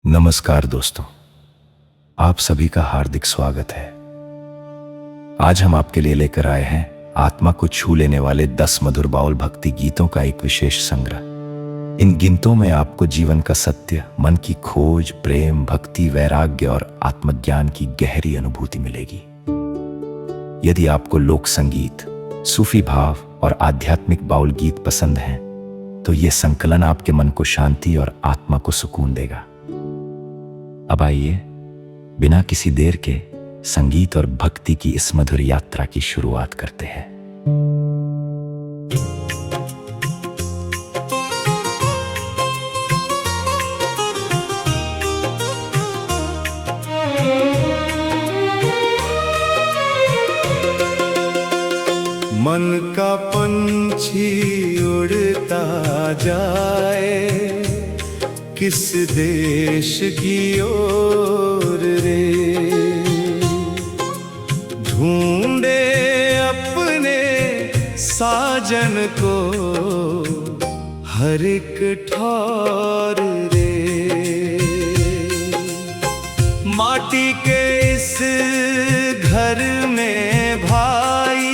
नमस्कार दोस्तों, आप सभी का हार्दिक स्वागत है। आज हम आपके लिए लेकर आए हैं आत्मा को छू लेने वाले 10 मधुर बाउल भक्ति गीतों का एक विशेष संग्रह। इन गीतों में आपको जीवन का सत्य, मन की खोज, प्रेम, भक्ति, वैराग्य और आत्मज्ञान की गहरी अनुभूति मिलेगी। यदि आपको लोक संगीत, सूफी भाव और आध्यात्मिक बाउल गीत पसंद हैं, तो ये संकलन आपके मन को शांति और आत्मा को सुकून देगा। अब आइए, बिना किसी देर के संगीत और भक्ति की इस मधुर यात्रा की शुरुआत करते हैं। मन का पंछी उड़ता जाए, किस देश की ओर रे, ढूंढे अपने साजन को हर एक ठौर रे। माटी के इस घर में भाई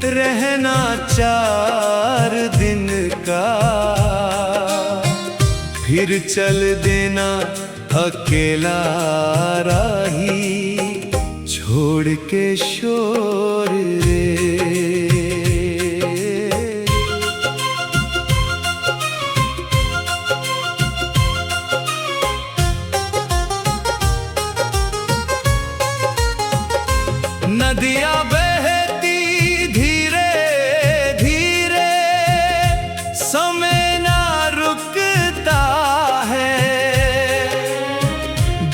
रहना 4 दिन का, फिर चल देना अकेला राही, छोड़ के शोर रे। नदियां बहती धीरे धीरे, समय ना रुकता है,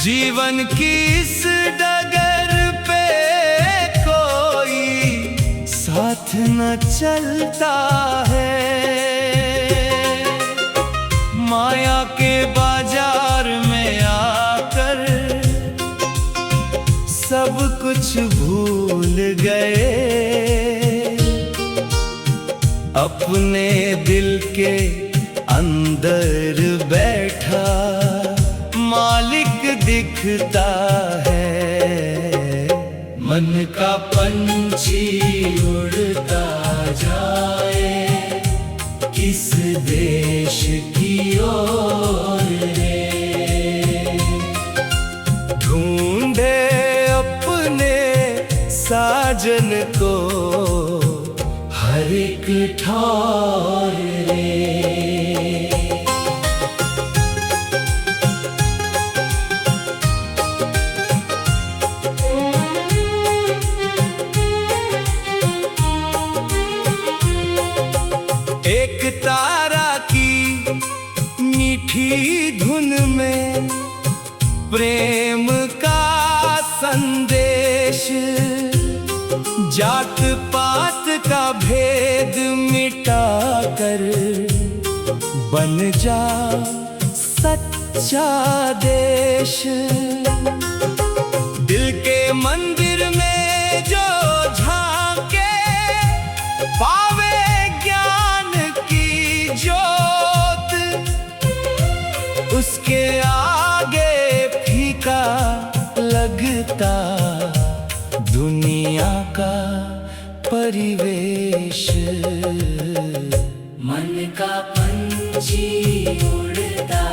जीवन की इस डगर पे कोई साथ न चलता है। माया के बाजार में आकर सब कुछ भूल गए, अपने दिल के अंदर बैठा मालिक दिखता है। मन का पंछी उड़ता जाए, किस देश की ओर रे, ढूंढे अपने साजन को हर एक ठौर रे। एक तारा की मीठी धुन में प्रेम का संदेश, जात पात का भेद मिटाकर बन जा सच्चा देश। दिल के मंदिर में जो झांके, पावे ज्ञान की जोत, उसके आगे फीका लगता दुनिया का परिवेश। मन का पंछी उड़ता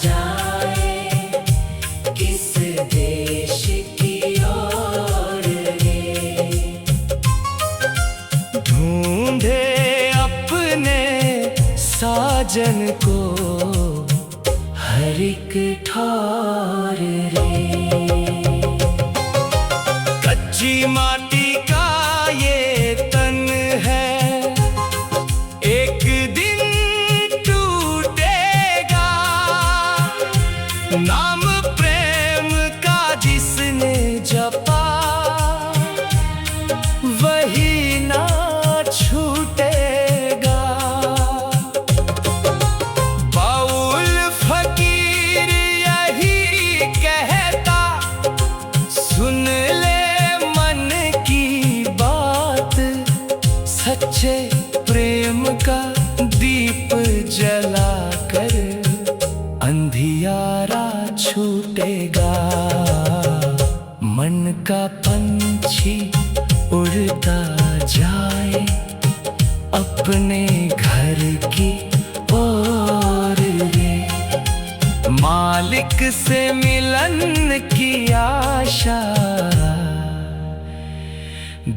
जाए, किस देश की ओर रे, ढूंढे अपने साजन को हर एक ठौर रे। कच्ची माटी का ये तन है, एक दिन टूटेगा, नाम प्रेम का जिसने जपा, वही ना छूटेगा। बाउल फकीर यही कहता, सुन ले मन की बात, सच्चे प्रेम का दीप जलाकर अंधियारा छूटेगा। मन का पंछी उड़ता जाए अपने घर की ओर रे। मालिक से मिलन की आशा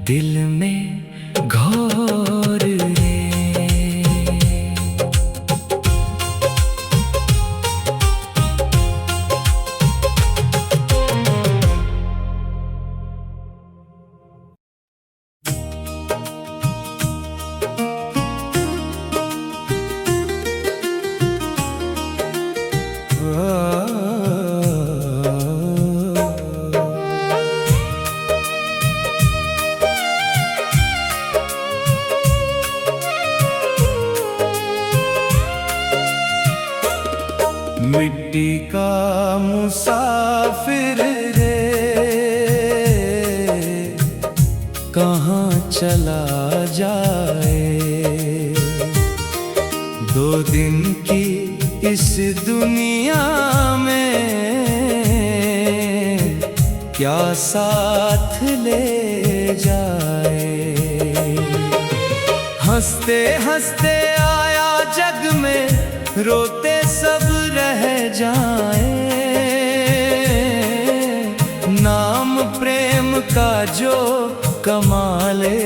दिल में घोर रे। मिट्टी का मुसाफिर रे कहाँ चला जाए। 2 दिन की इस दुनिया में क्या साथ ले जाए। हंसते हंसते आया जग में, रोते सब रह जाए। नाम प्रेम का जो कमा ले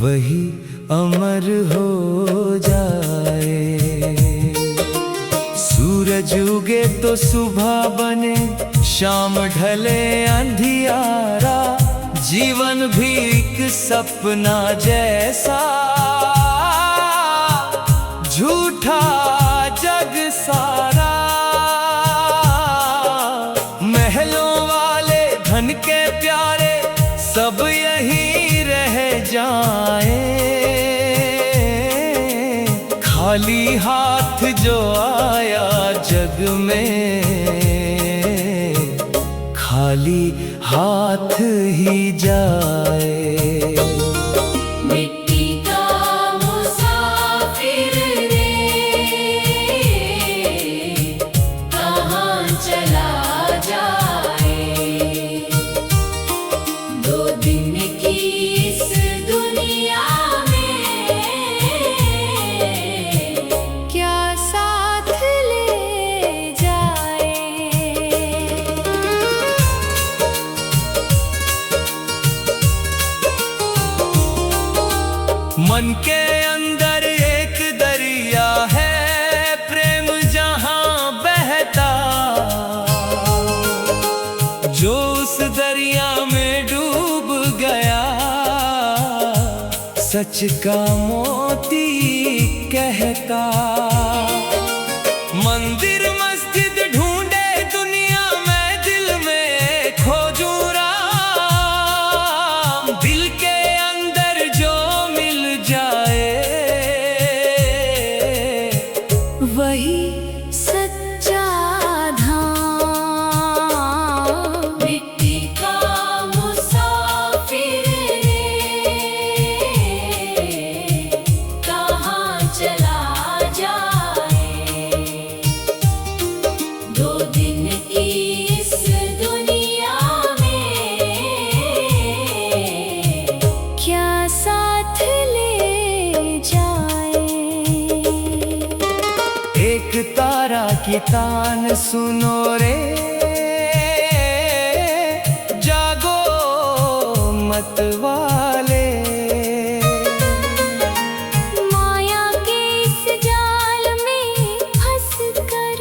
वही अमर हो जाए। सूरज उगे तो सुबह बने, शाम ढले अंधियारा। जीवन भी एक सपना जैसा, झूठा जग सारा। महलों वाले धन के प्यारे सब यहीं रह जाए। खाली हाथ जो आया जग में, खाली हाथ ही जाए। मिट्टी का मुसाफिर रे कहाँ चला जाए। 2 दिन की इस दुनिया में क्या साथ ले जाए। मन के अंदर एक दरिया है, प्रेम जहां बहता। जो उस दरिया में डूब गया, सच का मोती कहता। मंदिर मस्जिद ढूंढे दुनिया में, दिल में खोजूं राम। दिल के अंदर जो मिल जाए वही सच्चा धाम। मिट्टी का मुसाफिर रे कहाँ चला जाए। 2 दिन की इस दुनिया में क्या साथ ले जाए। एक तारा की तान सुनो रे, जागो मत वाले। माया के इस जाल में फंस कर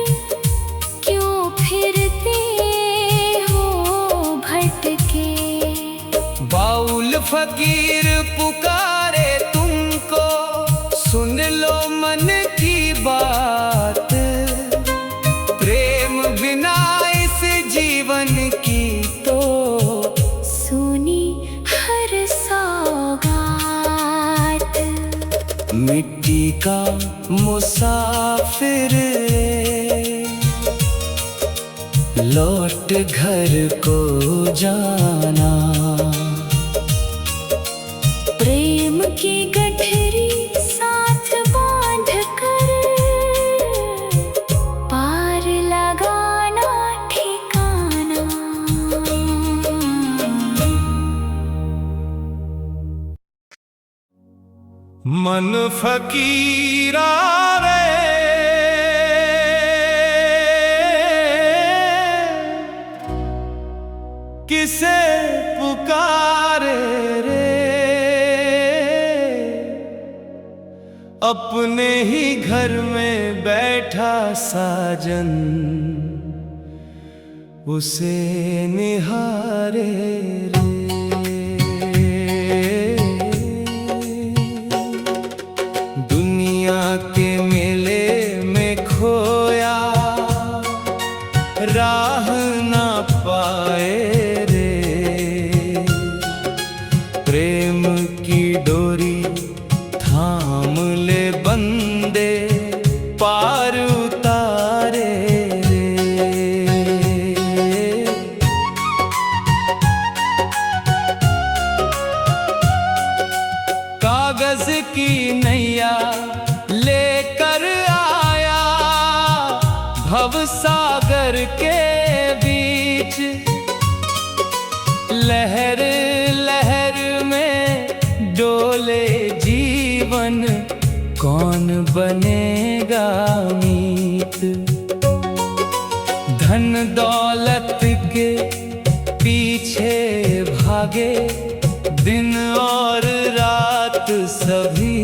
क्यों फिरते हो भटके। बाउल फकीर पुकारे तुमको, सुन लो मन की बात। प्रेम बिना इस जीवन की तो सुनी हर सौगात। मिट्टी का मुसाफिर लौट घर को जाना। प्रेम की गठरी साथ बांध कर पार मन फकीरा रे किसे पुकारे रे, अपने ही घर में बैठा साजन उसे निहारे रे। दुनिया के मेले में खोया राह ना पाए रे, प्रेम की डोरी थाम ले बंदे पार उतारे रे। कागज की नैया लेकर आया भवसागर के बीच, लहर लहर में डोले जीवन कौन बनेगा मीत। धन दौलत के पीछे भागे दिन और रात सभी,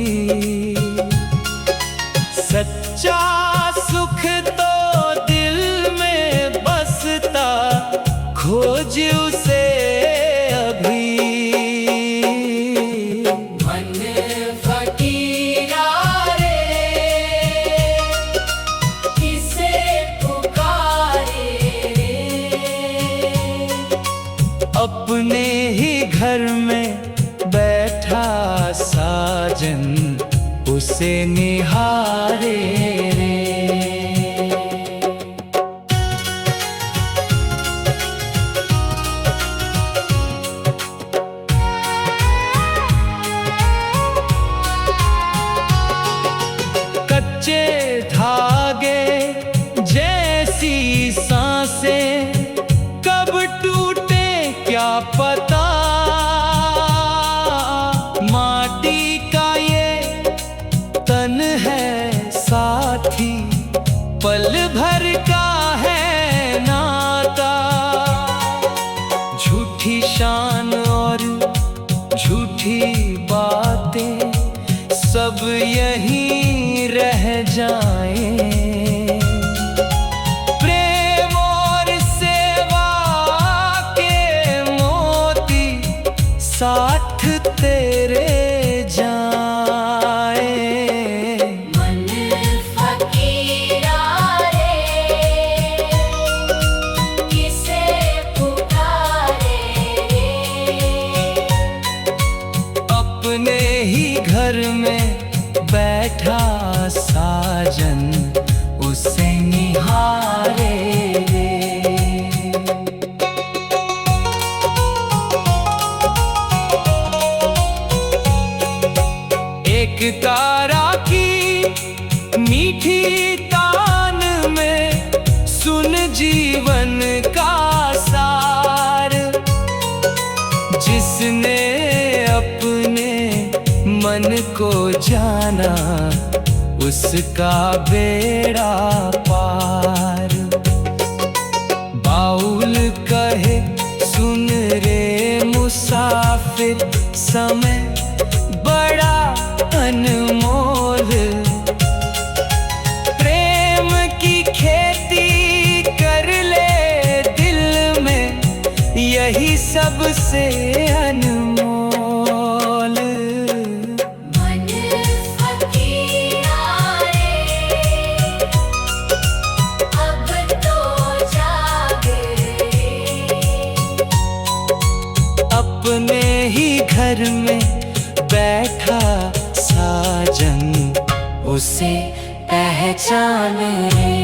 सच्चा सुख तो दिल में बसता खोज उसे अभी। मन फकीरा रे किसे पुकारे रे, अपने ही घर में बैठा साजन उसे निहारे रे। कच्चे धागे जैसी सांसें कब टूटे क्या पता, माटी का ये तन है साथी पल भर का है नाता। झूठी शान और झूठी बातें सब यहीं रह जाएं, प्रेम और सेवा के मोती साथ तेरे जाए। मन फकीरा रे किसे पुकारे रे, अपने ही घर में बैठा साजन उसे निहारे रे। एक तारा की मीठी तान में सुन जीवन का सार, जिसने अपने मन को जाना उसका बेड़ा पार। बाउल कहे सुन रे मुसाफिर समय बड़ा अनमोल, प्रेम की खेती कर ले दिल में यही सबसे अनमोल। मन फकीरा रे अब तो जागे रे, अपने ही घर में बैठा साजन उसे पहचान रे।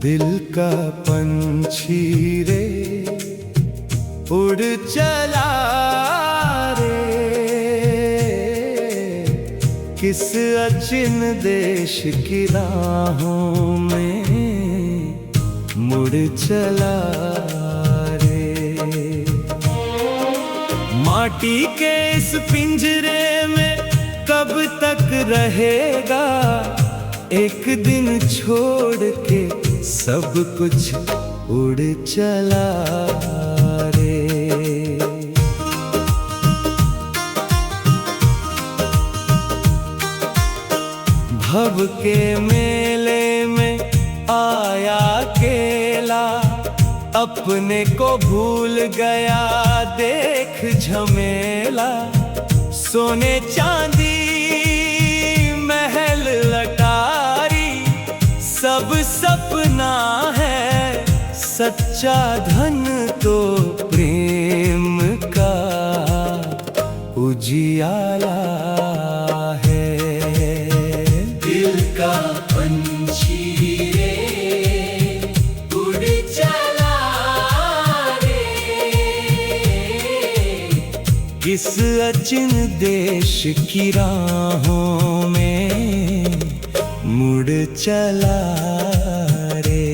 दिल का पंछी रे उड़ चला रे, किस अचिन देश की राहों में मुड़ चला रे। माटी के इस पिंजरे में कब तक रहेगा, एक दिन छोड़ के सब कुछ उड़ चला रे। भव के मेले में आया अकेला, अपने को भूल गया देख झमेला। सोने चांदी महल लटारी सब सपना है, सच्चा धन तो प्रेम का उजियाला है। दिल का पंछी रे उड़ चला रे, किस अचिन देश की राहों में मुड़ चला रे।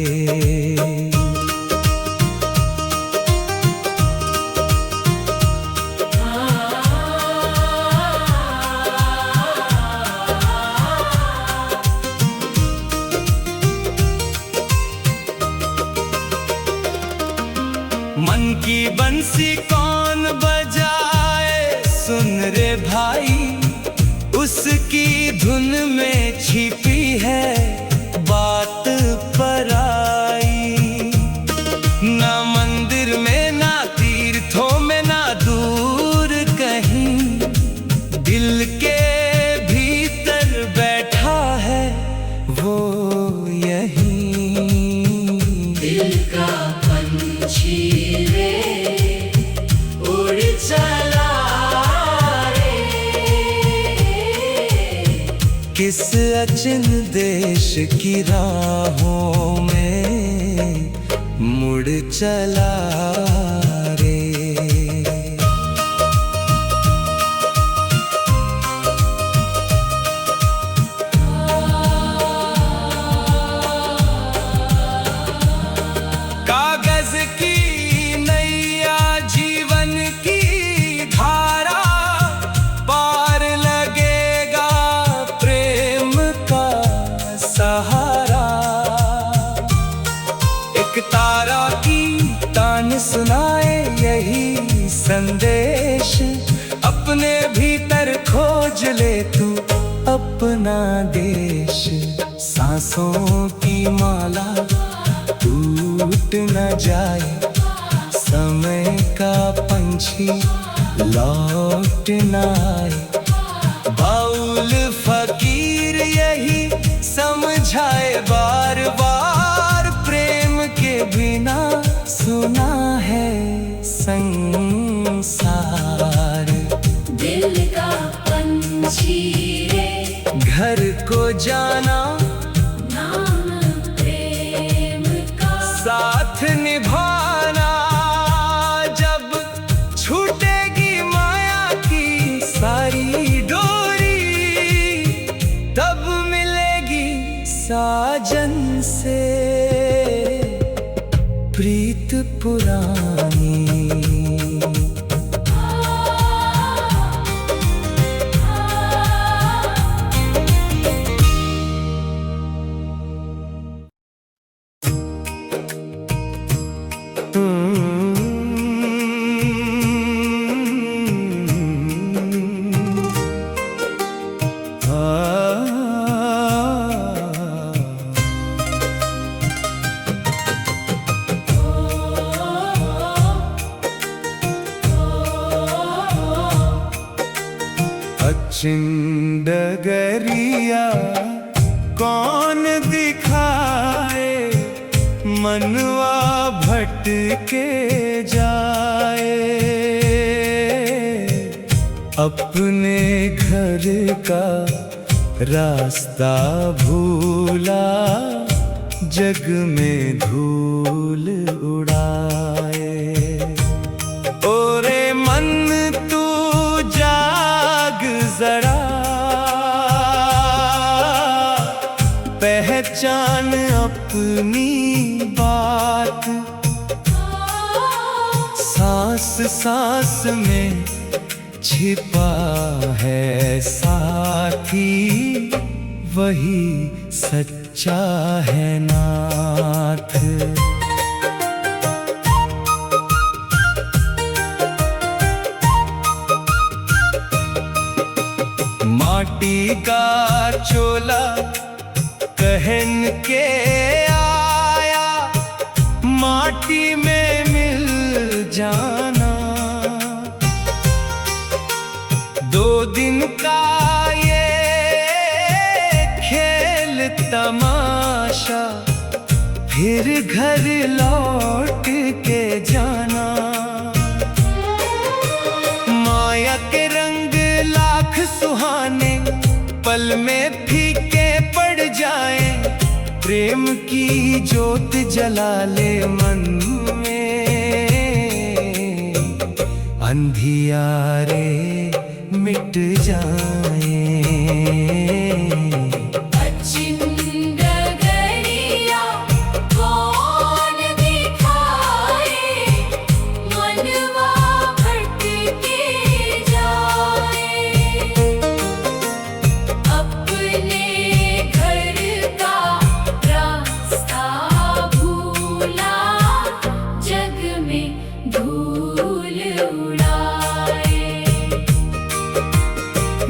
मन की बंसी कौन बजाए सुन रे भाई, उसकी धुन में छिपी है बात पराई। ना मंदिर में ना तीर्थों में ना दूर कहीं, दिल के भीतर बैठा है वो यहीं। दिल का पंछी रे उड़ चला रे, किस अचिन देश की राहों में मुड़ चला रे। कागज की नैया जीवन की धारा, पार लगेगा प्रेम का सहारा। एक तारा की तान सुनाए यही संदेश, अपने भीतर खोज ले तू अपना देश। सांसों की माला टूट न जाए, समय का पंछी लौट न आए। बाउल फकीर यही समझाए बार बार, प्रेम के बिना सुना है संसार। दिल का पंछी रे घर को जाना नाम प्रेम का, साथ निभाना जब छूटेगी माया की सारी डोरी, तब मिलेगी साजन से प्रीत पुरानी। डगरिया कौन दिखाए, मनवा भटके जाए। अपने घर का रास्ता भूला जग में धूल उड़ाए। ओरे मन तू जाग जरा, पहचान अपनी बात। सांस सांस में छिपा है साथी, वही सच्चा है नाथ। माटी का चोला पहन के आया, माटी में मिल जाना। 2 दिन का ये खेल तमाशा, फिर घर लौट के जाना। माया के रंग लाख सुहाने, पल में फीके पड़ जाए। प्रेम की ज्योत जला ले मन में, अंधियारे मिट जाए।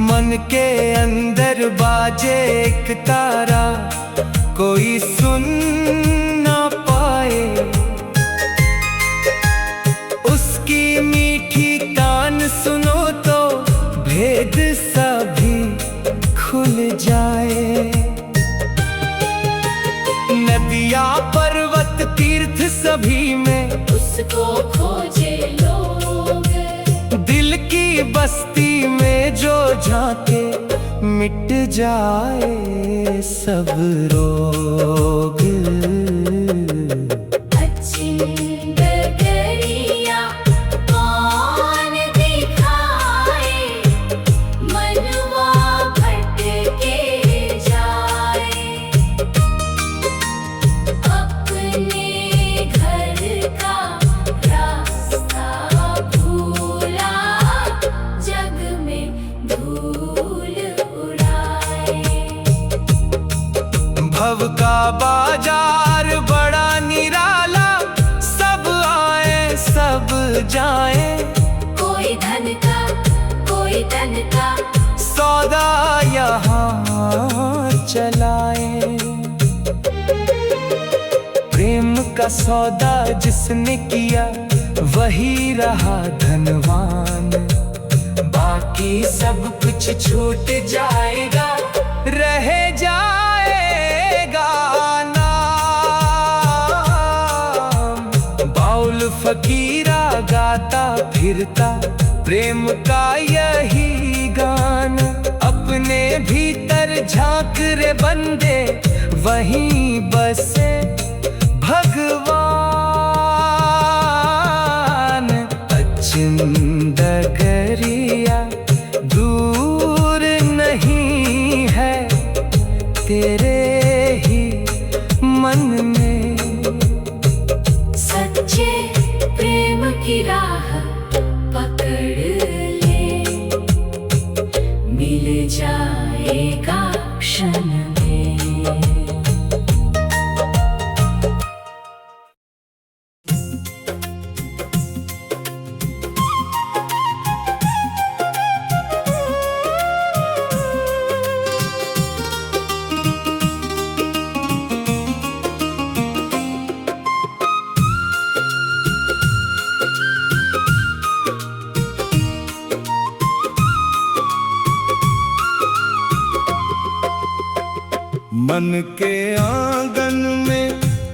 मन के अंदर बाजे एक तारा, कोई सुन ना पाए। उसकी मीठी कान सुनो तो भेद सभी खुल जाए। नदिया पर्वत तीर्थ सभी में उसको खोजे लोग। दिल की बस्ती में जो झांके, मिट जाए सब रोग। अच्छी डगरिया कौन दिखाए, मनवा भटके जाए। अपने घर का रास्ता भूला, जग में धूल उड़ाए। भव का बाजार बड़ा निराला, सब आए सब जाए। कोई धन का कोई तन का, सौदा यहाँ चलाए। प्रेम का सौदा जिसने किया, वही रहा धनवान। बाकी सब कुछ छूट जाएगा, रह जाएगा नाम। बाउल फकीरा गाता फिरता, प्रेम का यही गान। अपने भीतर झांक रे बंदे, वहीं बसे भगवान। अचिंद गरिया दूर नहीं है, तेरे ही मन में। सच्चे प्रेम की राह पकड़ ले, मिल जाएगा क्षण में। मन के आंगन में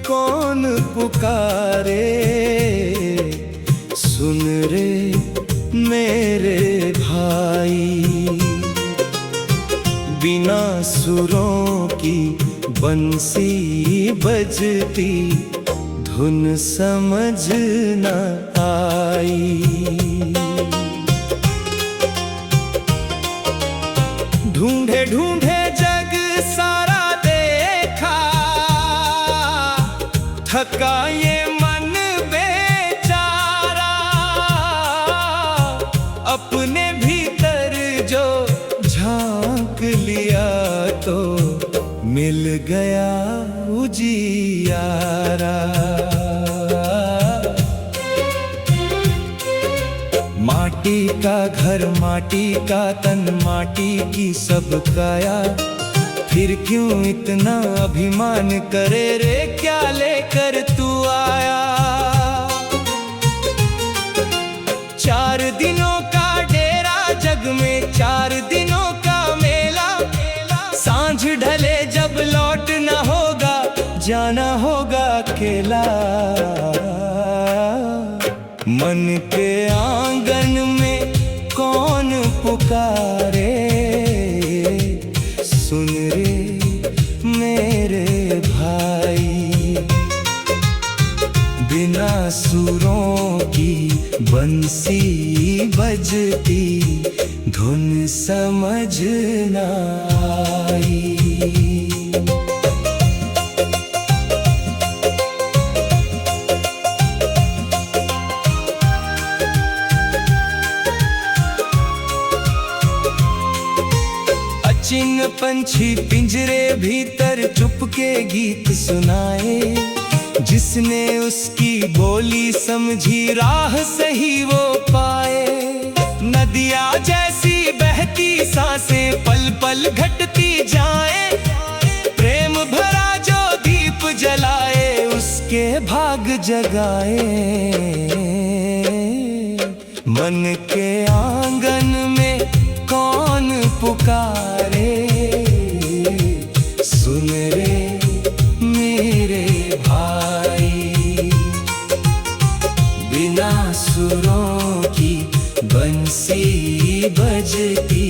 कौन पुकारे, सुन रे मेरे भाई। बिना सुरों की बंसी बजती धुन समझ न आई। ढूंढे ढूंढे जग सारा देखा, थका ये मन बेचारा। अपने भीतर जो झांक लिया तो मिल गया उजियारा। माटी का घर, माटी का तन, माटी की सब काया, फिर क्यों इतना अभिमान करे रे, क्या लेकर तू आया। 4 दिनों का डेरा जग में, 4 दिनों का मेला। सांझ ढले जब लौट न होगा, जाना होगा अकेला। मन के आंगन में कौन पुकारे, सुन रे मेरे भाई। बिना सुरों की बंसी बजती धुन समझ न आई। चिंग पंछी पिंजरे भीतर चुपके गीत सुनाए। जिसने उसकी बोली समझी, राह सही वो पाए। नदियाँ जैसी बहती सांसें पल पल घटती जाए। प्रेम भरा जो दीप जलाए, उसके भाग जगाए। मन के आंगन में कौन पुकारे, सुन रे मेरे भाई। बिना सुरों की बंसी बजती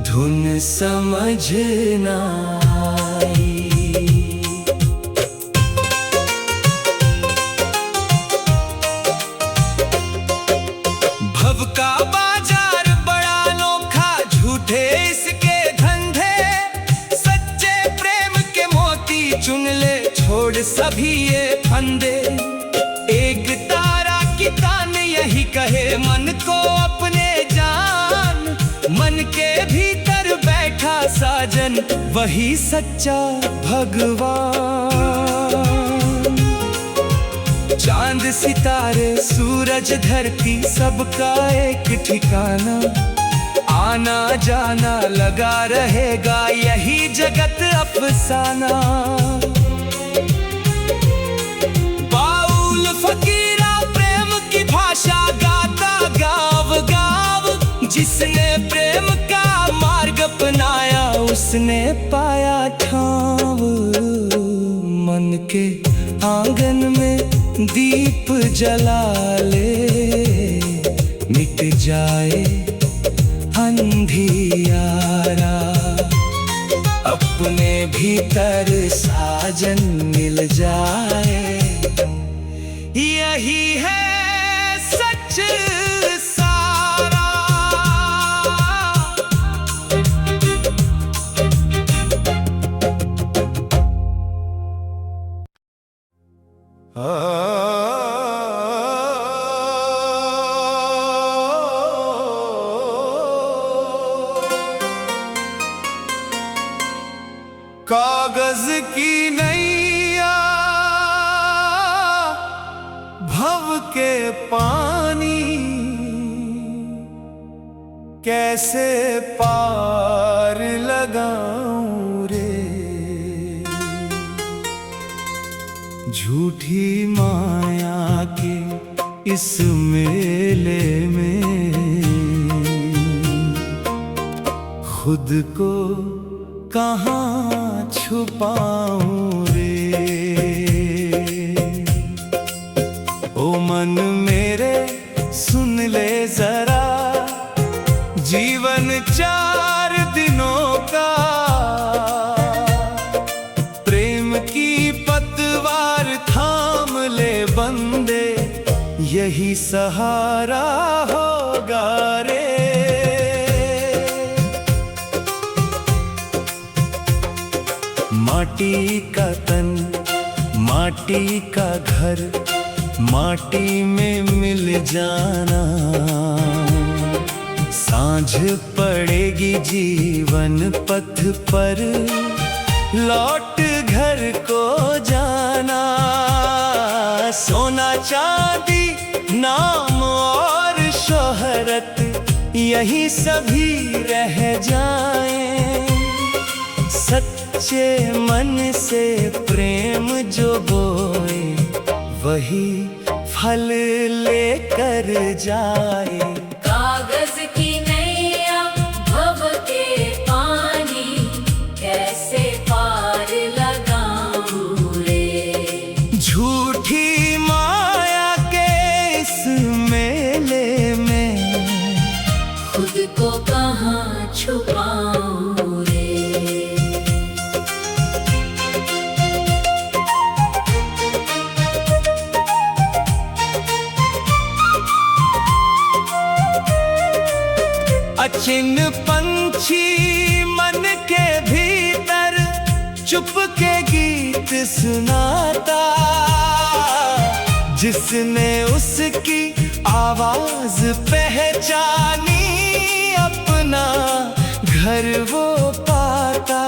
धुन समझ न आई। भव का बाजार बड़ा अनोखा, झूठे इसके धंधे। सच्चे प्रेम के मोती चुन ले, छोड़ सभी ये फंदे। एक तारा की तान यही कहे, मन को अपने जान। मन के भीतर बैठा साजन, वही सच्चा भगवान। चांद सितारे सूरज धरती सबका एक ठिकाना। आना जाना लगा रहेगा, यही जगत अफसाना। बाउल फकीरा प्रेम की भाषा गाता गाव गाव। जिसने प्रेम का मार्ग अपनाया, उसने पाया ठाव। मन के आंगन में दीप जला ले, मिट जाए अंधियारा। अपने भीतर साजन मिल जाए, यही है सच सारा। कागज की नैया भव के पानी, कैसे पार लगाऊं रे। झूठी माया के इस मेले में खुद को कहाँ छुपाऊं रे। ओ मन मेरे सुन ले जरा, जीवन 4 दिनों का। सहारा होगा रे। माटी का तन, माटी का घर, माटी में मिल जाना। सांझ पड़ेगी जीवन पथ पर, लौट घर को जाना। सोना चांदी नाम और शोहरत, यही सभी रह जाएं। सच्चे मन से प्रेम जो बोए, वही फल लेकर जाए। कागज की नैया भव के पानी, कैसे पार लगाऊं रे। झूठी माया के इस मेले में, खुद को कहाँ छुपाऊं रे। अचिन पंछी मन के भीतर, चुप के गीत सुनाता। जिसने उसकी आवाज पहचानी, अपना घर वो पाता।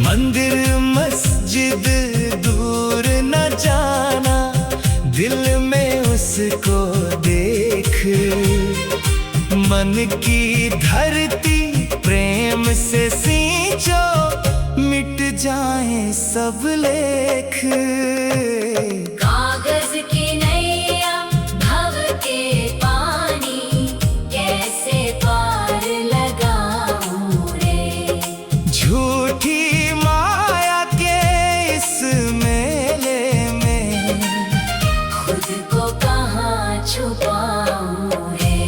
मंदिर मस्जिद दूर न जाना, दिल में उसको देख। मन की धरती प्रेम से सींचो, मिट जाए सब लेख। कागज की नैया भव के पानी, कैसे पार लगाऊं रे। झूठी माया के इस मेले में, खुद को कहाँ छुपाऊं रे।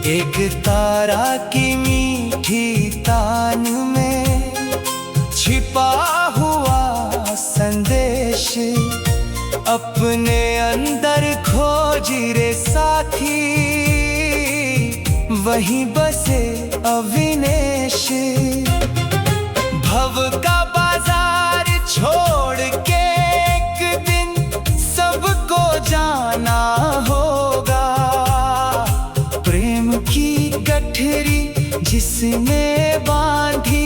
एक तारा की मीठी तान में, छिपा हुआ संदेश। अपने अंदर खोजी रे साथी, वहीं बसे अविनेश। भव का बाजार छोड़ के एक दिन, सबको जाना होगा। प्रेम की गठरी जिसने बांधी,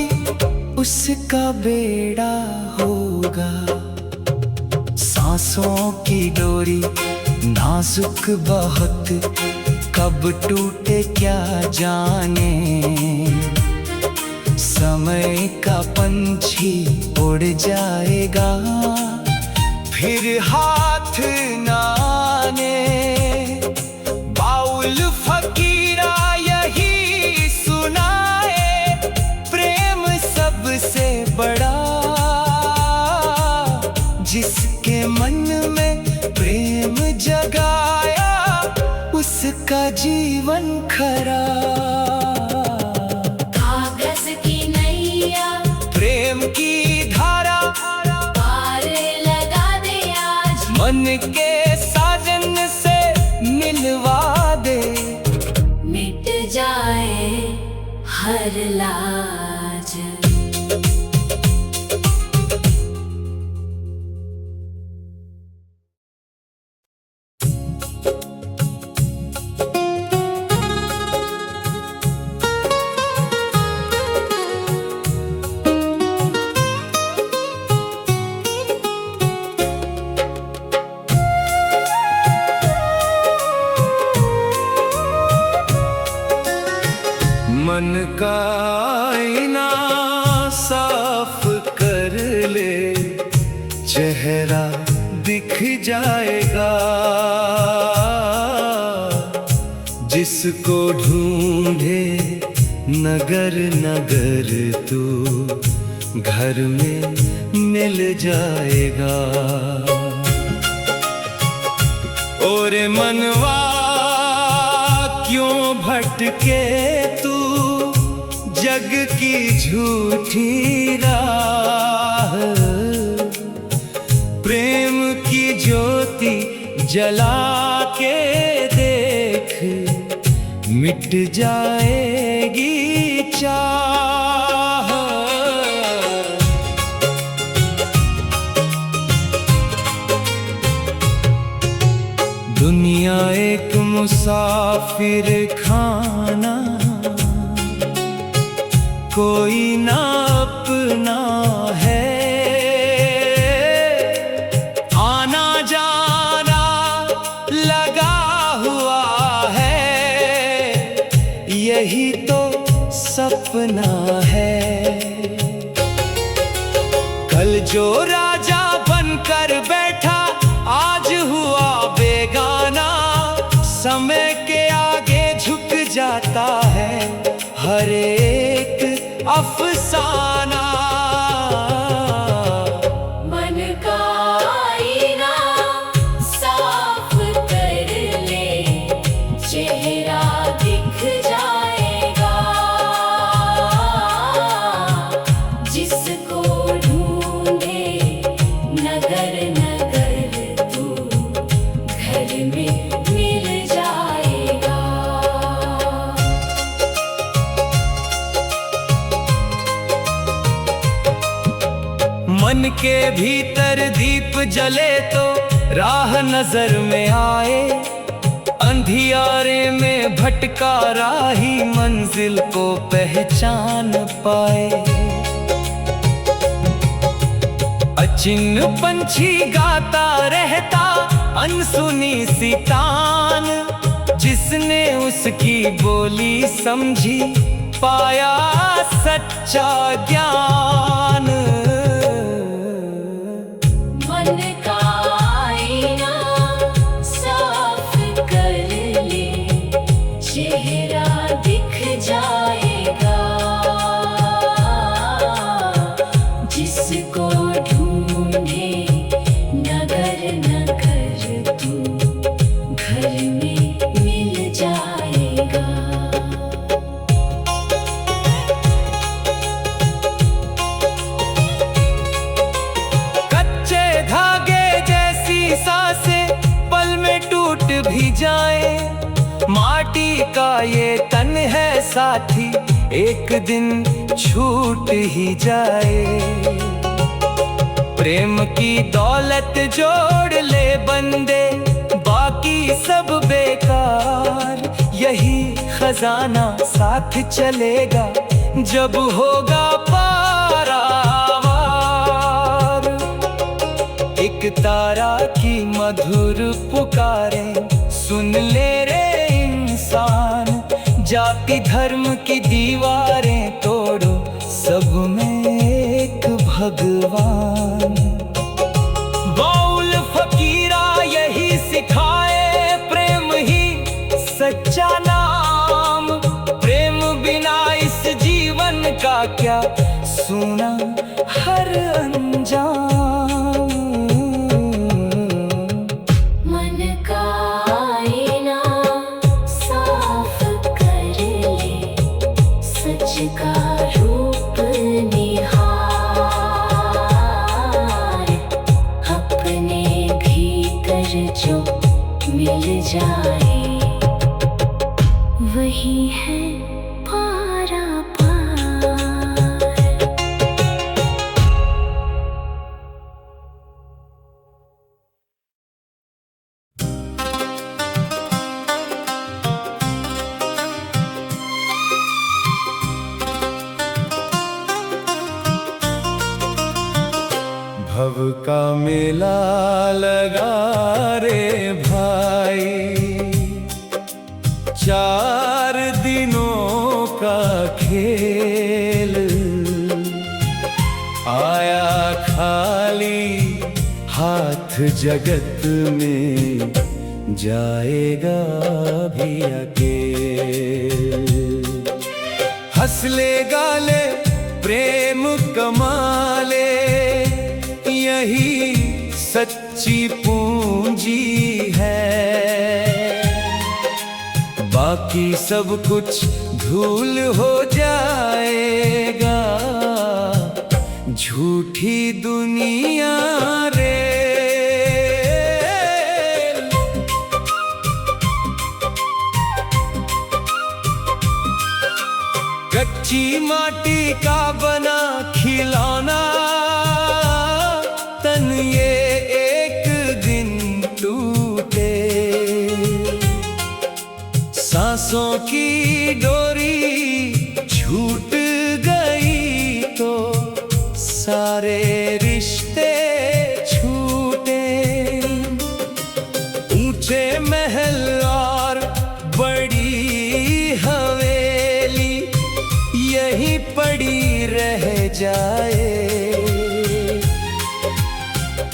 उसका बेड़ा होगा। सांसों की डोरी नाजुक बहुत, कब टूटे क्या जाने। समय का पंछी उड़ जाएगा, फिर हाथ न आने। बाउल फकीरा यही सुनाए, प्रेम सबसे बड़ा। जिसके मन में प्रेम जगाया, उसका जीवन खरा। कागज की नैया प्रेम की धारा, पार लगा दे आज। मन के साजन से मिलवा दे, मिट जाए हर लाज। मन का आईना साफ कर ले, चेहरा दिख जाएगा। जिसको ढूंढे नगर नगर, तू घर में मिल जाएगा। और मनवा क्यों भटक भटके तू जग की झूठी राह, प्रेम की ज्योति जला के देख, मिट जाएगी चाह। दुनिया एक मुसाफिर खाना, कोई ना अपना है, आना जाना लगा हुआ है, यही तो सपना है। कल जो राजा बनकर बैठा आज हुआ बेगाना, समय के आगे झुक जाता है हर एक अफसाना। मन का आईना साफ कर ले, चेहरा दिख जाएगा, जिसको ढूंढे नगर नगर तू घर में मिल जाएगा। मन के भीतर दीप जले तो राह नजर में आए, अंधियारे में भटका राही मंजिल को पहचान पाए। अचिन्ह पंछी गाता रहता अनसुनी सी तान, जिसने उसकी बोली समझी पाया सच्चा ज्ञान। मन का आईना साफ कर ले, चेहरा दिख जाएगा, जिसको ढूंढे नगर नगर तू घर में मिल जाएगा। सांसें पल में टूट भी जाए, माटी का ये तन है साथी एक दिन छूट ही जाए। प्रेम की दौलत जोड़ ले बंदे, बाकी सब बेकार, यही खजाना साथ चलेगा जब होगा पारावार। एक तारा की मधुर पुकारे सुन ले रे इंसान, जाति धर्म की दीवारें तोड़ो, सब में एक भगवान। बाउल फकीरा यही सिखाए, प्रेम ही सच्चा नाम, प्रेम बिना इस जीवन का क्या सुना हर अंजाम। का रूप निहार, अपने भीतर जो मिल जाए, वही है पारा पार। भव का मेला लगा रे भाई, 4 दिनों का खेल, आया खाली हाथ जगत में, जाएगा भी अकेल। हंस ले गाले प्रेम कमाले, यही सच्ची पूंजी है, बाकी बाकी सब कुछ धूल हो जाएगा। झूठी दुनिया रे, कच्ची माटी का बना खिलौना तन ये एक दिन टूटे। सांसों की डोरी छूट गई तो सारे रिश्ते छूटे। ऊंचे महल और बड़ी हवेली यहीं पड़ी रह जाए।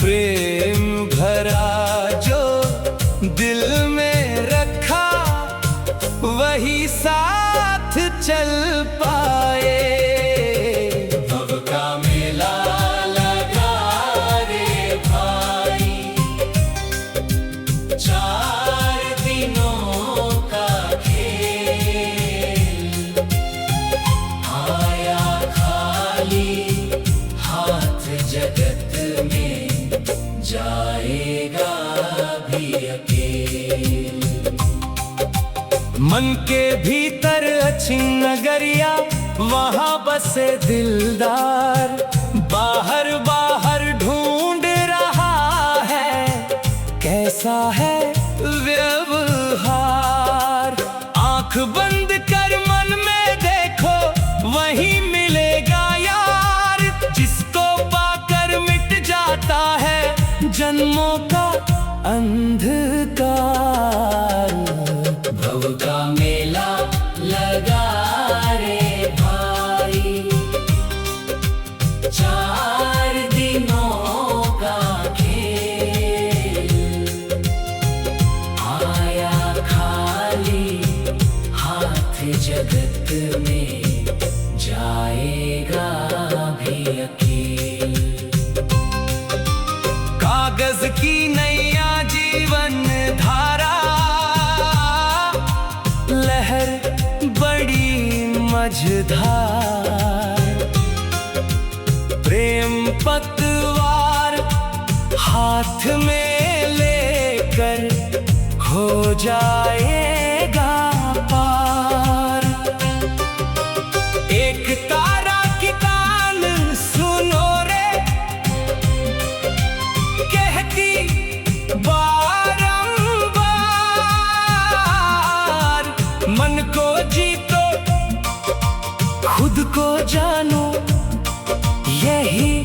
प्रेम भरा जो दिल में रखा वही साथ चल पाए। अब का मेला लगा रे भाई, 4 दिनों का खेल। आया खाली हाथ जगत में, जाएगा भी अकेल। मन के भीतर अचिन नगरिया वहाँ बसे दिलदार। बाहर बाहर ढूंढ रहा है कैसा है व्यवहार। आंख बंद कर मन में देखो वही मिलेगा यार। जिसको पाकर मिट जाता है जन्मों का अंधकार। भव का मेला लगा रे भाई, 4 दिनों का खेल। आया खाली हाथ जगत में, जाएगा भी अकेल। कागज की नैया जीवन धारा, लहर बड़ी मझधार। प्रेम पतवार हाथ में लेकर हो जाएगा पार। एक तारा की तान सुनो रे, कहती बारंबार। मन को जीतो खुद को जानो, यही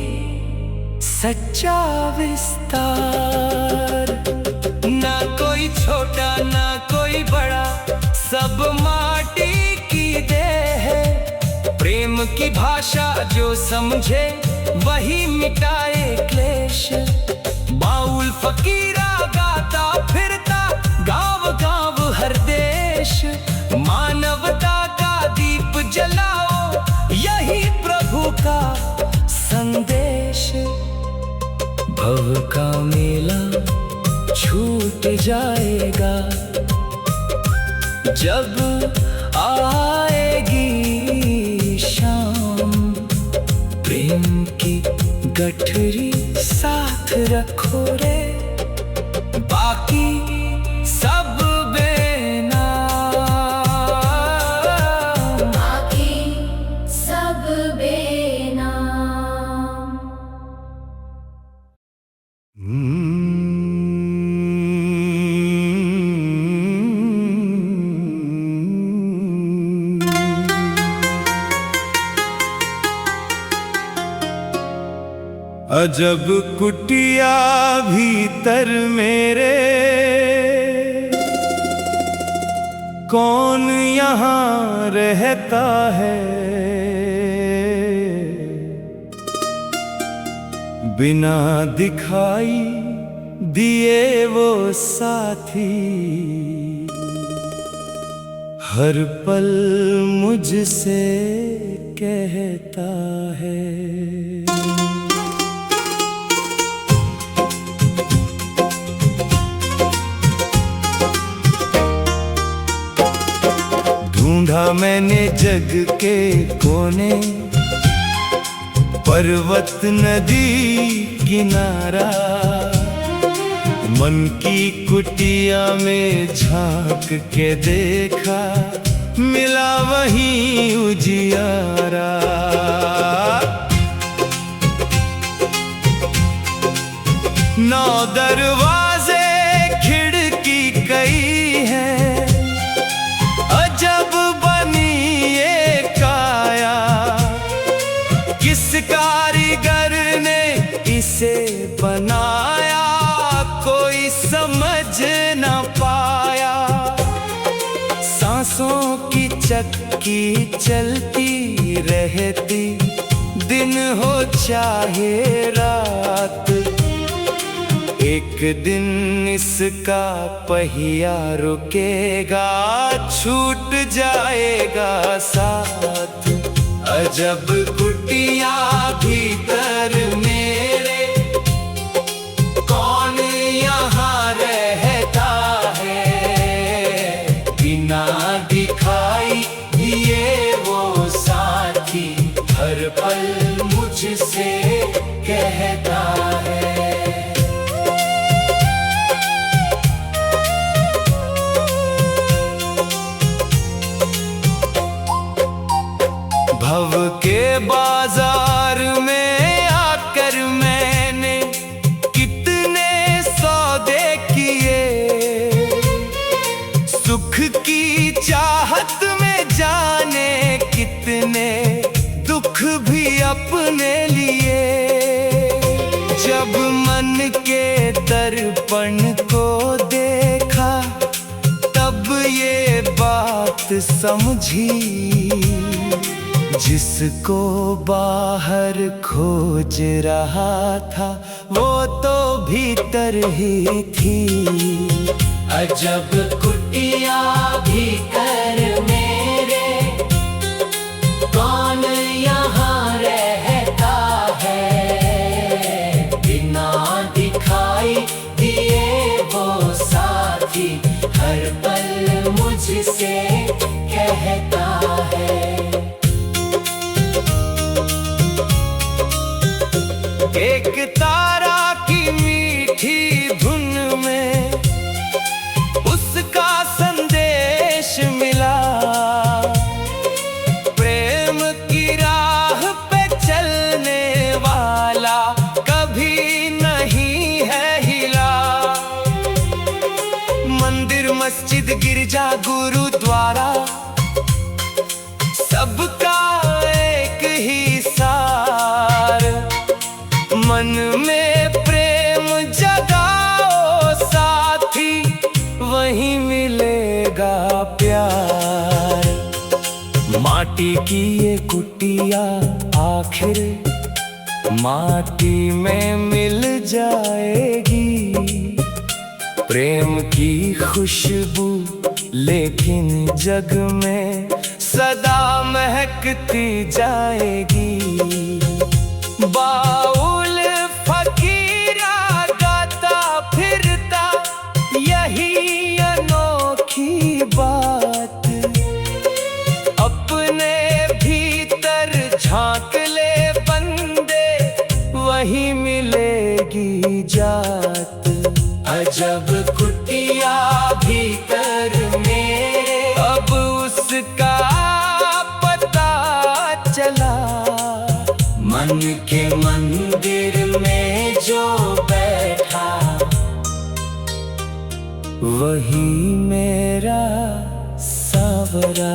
सच्चा विस्तार। ना कोई छोटा ना कोई बड़ा, सब माटी की देह है। प्रेम की भाषा जो समझे वही मिटाए क्लेश। बाउल फकीरा गाता फिरता गाँव गाँव हर देश। मानवता का दीप जलाओ, यही प्रभु का संदेश। भव का मेला छूट जाएगा जब आएगी शाम। प्रेम की गठरी साथ रखो रे, बाकी सब अजब कुटिया भीतर मेरे, कौन यहाँ रहता है। बिना दिखाई दिए वो साथी, हर पल मुझसे कहता है। देखा मैंने जग के कोने, पर्वत नदी किनारा, मन की कुटिया में झांक के देखा, मिला वहीं उजियारा। नौ दरवाजे खिड़की कई हैं, अजब बनी ये काया, किस कारीगर ने इसे बनाया, कोई समझ न पाया। सांसों की चक्की चलती रहती, दिन हो चाहे रात, एक दिन इसका पहिया रुकेगा, छूट जाएगा साथ। अजब कुटिया भीतर मेरे, कौन यहाँ रहता है, बिना दिखाई दिए वो साथी, हर पल मुझसे कहता है। भव के बाजार में आकर मैंने कितने सौदे किए, सुख की चाहत में जाने कितने दुख भी अपने लिए। जब मन के दर्पण को देखा, तब ये बात समझी, जिसको बाहर खोज रहा था, वो तो भीतर ही थी। अजब कुटिया भीतर मेरे, कौन यहाँ रहता है, बिना दिखाई दिए वो साथी, हर पल मुझसे कहता है। एक तारा की मीठी धुन में उसका संदेश मिला, प्रेम की राह पे चलने वाला कभी नहीं है हिला। मंदिर मस्जिद गिरजा गुरुद्वारा, सबका एक ही सार, मन में प्रेम जगाओ साथी, वहीं मिलेगा प्यार। माटी की ये कुटिया आखिर माटी में मिल जाएगी, प्रेम की खुशबू लेकिन जग में सदा महकती जाएगी। बाउल फकीरा गाता फिरता यही अनोखी बात, अपने भीतर झांक ले बंदे, वही मिलेगी जात। अजब कुटिया भीतर मेरे, अब उसका पता चला, मन के मंदिर में जो बैठा, वही मेरा सावरा।